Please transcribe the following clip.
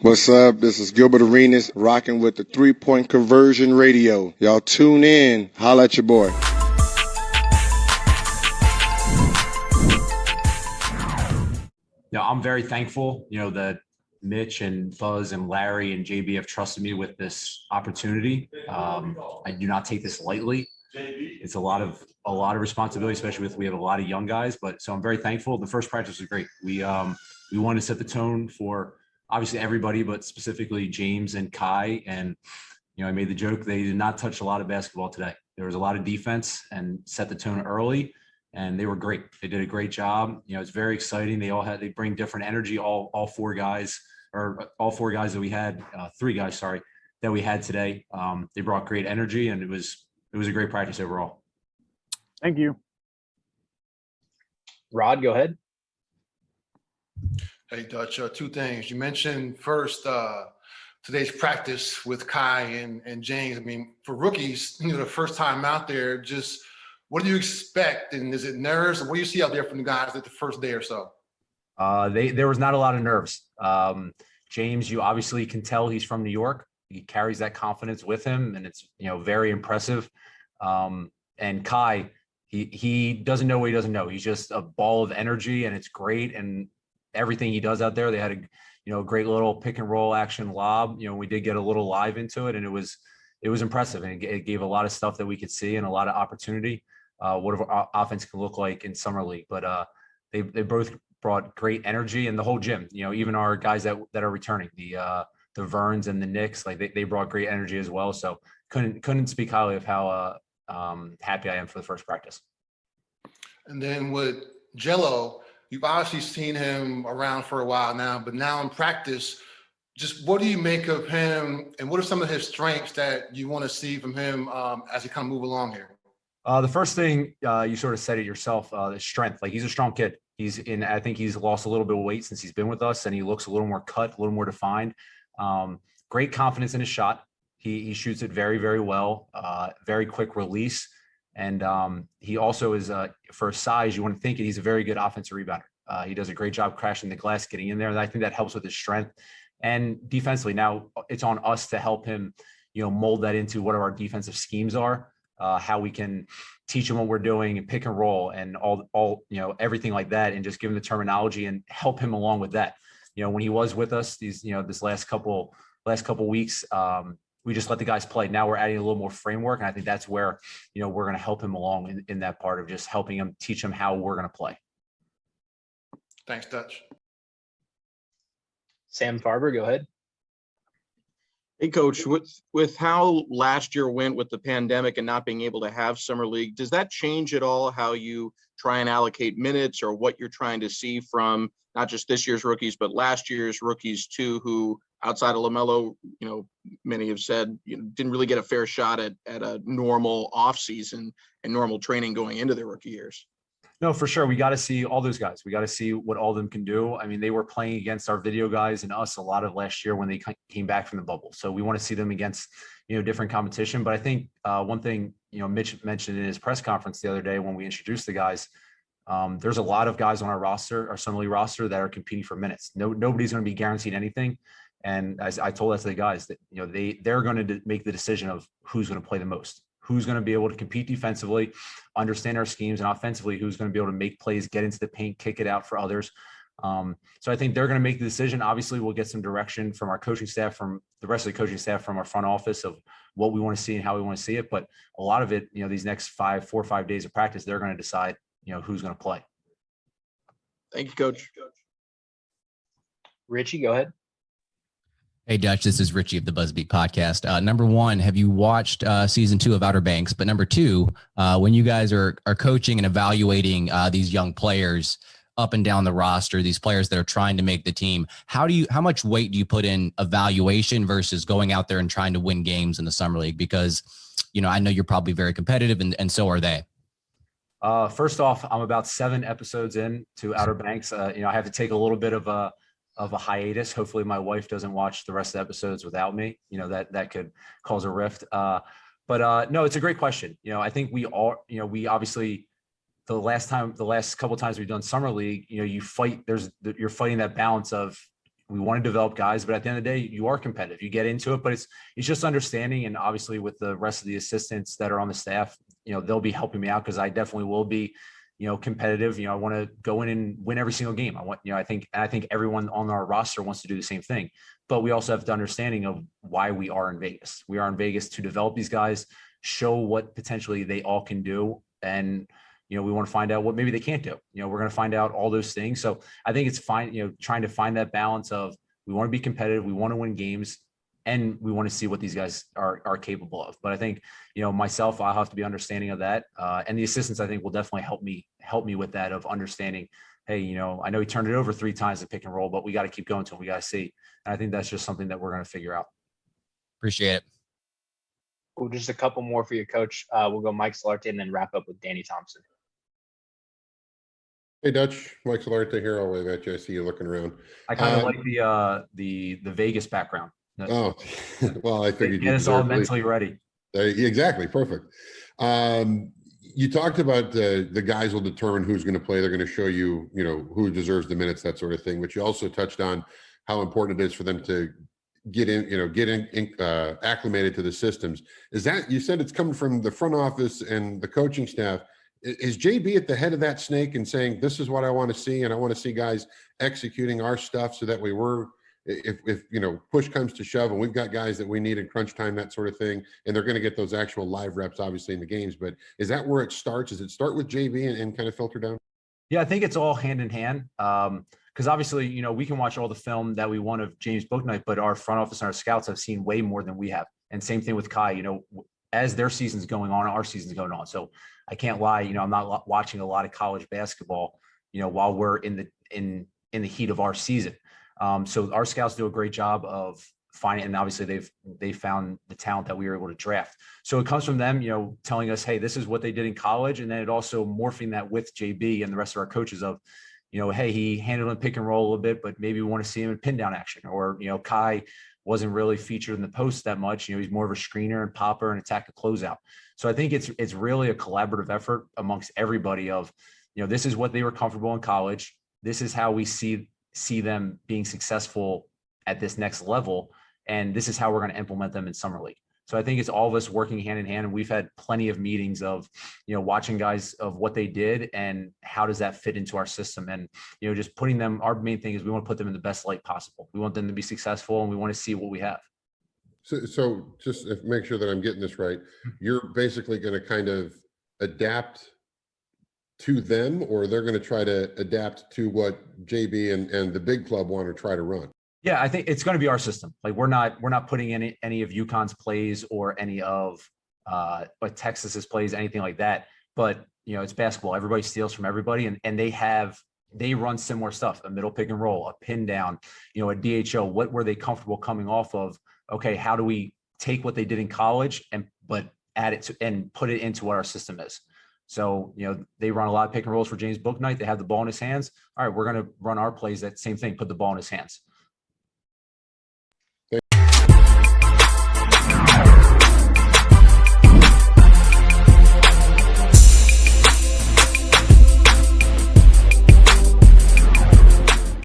What's up? This is Gilbert Arenas rocking with the 3-Point Conversion Radio. Y'all tune in. Holla at your boy. I'm very thankful, that Mitch and Fuzz and Larry and JB have trusted me with this opportunity. I do not take this lightly. It's a lot of responsibility, especially we have a lot of young guys. So I'm very thankful. The first practice was great. We wanted to set the tone for obviously everybody, but specifically James and Kai. And I made the joke they did not touch a lot of basketball today. There was a lot of defense and set the tone early. And they were great. They did a great job. It's very exciting. They bring different energy. All four guys that we had, three guys, sorry, that we had today. They brought great energy, and it was a great practice overall. Thank you. Rod, go ahead. Hey, Dutch, two things. You mentioned first today's practice with Kai and James. I mean, for rookies, the first time out there, just what do you expect? And is it nerves? What do you see out there from the guys at the first day or so? There was not a lot of nerves. James, you obviously can tell he's from New York. He carries that confidence with him, and it's very impressive. And Kai, he doesn't know what he doesn't know. He's just a ball of energy, and it's great. And everything he does out there, they had a great little pick and roll action lob. We did get a little live into it, and it was impressive, and it gave a lot of stuff that we could see and a lot of opportunity. What our offense can look like in summer league, but they both brought great energy, and the whole gym. Even our guys that are returning, the Verns and the Knicks, like they brought great energy as well. So couldn't speak highly of how happy I am for the first practice. And then with Jello, you've obviously seen him around for a while now, but now in practice, just what do you make of him, and what are some of his strengths that you want to see from him as he kind of move along here? The first thing you sort of said it yourself, the strength. Like, he's a strong kid. I think he's lost a little bit of weight since he's been with us, and he looks a little more cut, a little more defined. Great confidence in his shot. He shoots it very, very well. Very quick release, and he also is for size. You want to think he's a very good offensive rebounder. He does a great job crashing the glass, getting in there, and I think that helps with his strength. And defensively, now it's on us to help him, mold that into what our defensive schemes are. How we can teach him what we're doing and pick and roll and all everything like that, and just give him the terminology and help him along with that. When he was with us this last couple weeks, we just let the guys play. Now we're adding a little more framework, and I think that's where we're going to help him along in that part of just helping him, teach him how we're going to play. Thanks, Dutch. Sam Farber, go ahead. Hey, Coach, with how last year went with the pandemic and not being able to have summer league, does that change at all how you try and allocate minutes, or what you're trying to see from not just this year's rookies, but last year's rookies too, who outside of LaMelo, many have said didn't really get a fair shot at a normal off season and normal training going into their rookie years? No, for sure. We got to see all those guys. We got to see what all of them can do. I mean, they were playing against our video guys and us a lot of last year when they came back from the bubble. So we want to see them against, different competition. But I think one thing, Mitch mentioned in his press conference the other day when we introduced the guys, there's a lot of guys on our roster, our summer league roster, that are competing for minutes. Nobody's going to be guaranteed anything. And as I told that to the guys, that, they're going to make the decision of who's going to play the most. Who's going to be able to compete defensively, understand our schemes, and offensively, who's going to be able to make plays, get into the paint, kick it out for others. So I think they're going to make the decision. Obviously, we'll get some direction from our coaching staff, from the rest of the coaching staff, from our front office of what we want to see and how we want to see it. But a lot of it, these next 4 or 5 days of practice, they're going to decide, who's going to play. Thank you, Coach. Richie, go ahead. Hey, Dutch, this is Richie of the Buzzbeat podcast. Number one, have you watched season 2 of Outer Banks? But number two, when you guys are coaching and evaluating these young players up and down the roster, these players that are trying to make the team, how much weight do you put in evaluation versus going out there and trying to win games in the summer league? Because, I know you're probably very competitive, and so are they. First off, I'm about 7 episodes in to Outer Banks. I have to take a little bit of a hiatus. Hopefully my wife doesn't watch the rest of the episodes without me. That could cause a rift. But no, it's a great question. I think we obviously, the last couple of times we've done summer league, you're fighting that balance of we want to develop guys, but at the end of the day, you are competitive. You get into it, but it's just understanding. And obviously with the rest of the assistants that are on the staff, they'll be helping me out because I definitely will be, competitive. I want to go in and win every single game. I think everyone on our roster wants to do the same thing, but we also have the understanding of why we are in Vegas. We are in Vegas to develop these guys, show what potentially they all can do. And, we want to find out what maybe they can't do. We're going to find out all those things. So I think it's fine, trying to find that balance of we want to be competitive, we want to win games, and we want to see what these guys are capable of. But I think, myself, I'll have to be understanding of that. And the assistants, I think, will definitely help me with that of understanding, hey, I know he turned it over 3 times in pick and roll, but we got to keep going to him. We got to see. And I think that's just something that we're going to figure out. Appreciate it. Cool. Just a couple more for you, Coach. We'll go Mike Solarte and then wrap up with Danny Thompson. Hey, Dutch. Mike Solarte here. I'll wave at you. I see you looking around. I kind of like the Vegas background. Oh, well, I figured get us all mentally ready. Exactly. Perfect. You talked about the guys will determine who's going to play. They're going to show you, who deserves the minutes, that sort of thing. But you also touched on how important it is for them to get acclimated to the systems. Is that, you said it's coming from the front office and the coaching staff. Is JB at the head of that snake and saying, this is what I want to see, and I want to see guys executing our stuff so that if push comes to shove and we've got guys that we need in crunch time, that sort of thing, and they're going to get those actual live reps, obviously, in the games. But is that where it starts? Does it start with JB and kind of filter down? Yeah, I think it's all hand in hand. Because obviously, we can watch all the film that we want of James Bouknight, but our front office and our scouts have seen way more than we have. And same thing with Kai, as their season's going on, our season's going on. So I can't lie, I'm not watching a lot of college basketball, while we're in the heat of our season. So our scouts do a great job of finding, and obviously they found the talent that we were able to draft. So it comes from them, telling us, hey, this is what they did in college. And then it also morphing that with JB and the rest of our coaches of, hey, he handled in pick and roll a little bit, but maybe we want to see him in pin down action. Or, Kai wasn't really featured in the post that much. He's more of a screener and popper and attack the closeout. So I think it's really a collaborative effort amongst everybody of, this is what they were comfortable in college. This is how we see them being successful at this next level. And this is how we're going to implement them in summer league. So I think it's all of us working hand in hand. And we've had plenty of meetings of, watching guys of what they did and how does that fit into our system. And, just putting them, our main thing is we want to put them in the best light possible. We want them to be successful and we want to see what we have. So just to make sure that I'm getting this right, you're basically going to kind of adapt to them, or they're going to try to adapt to what JB and the big club want to try to run? Yeah, I think it's going to be our system. Like we're not putting any of UConn's plays or any of what Texas's plays, anything like that. But it's basketball. Everybody steals from everybody, and they run similar stuff: a middle pick and roll, a pin down, a DHO. What were they comfortable coming off of? Okay, how do we take what they did in college but add it to and put it into what our system is? So, they run a lot of pick and rolls for James Bouknight. They have the ball in his hands. All right, we're going to run our plays, that same thing, put the ball in his hands.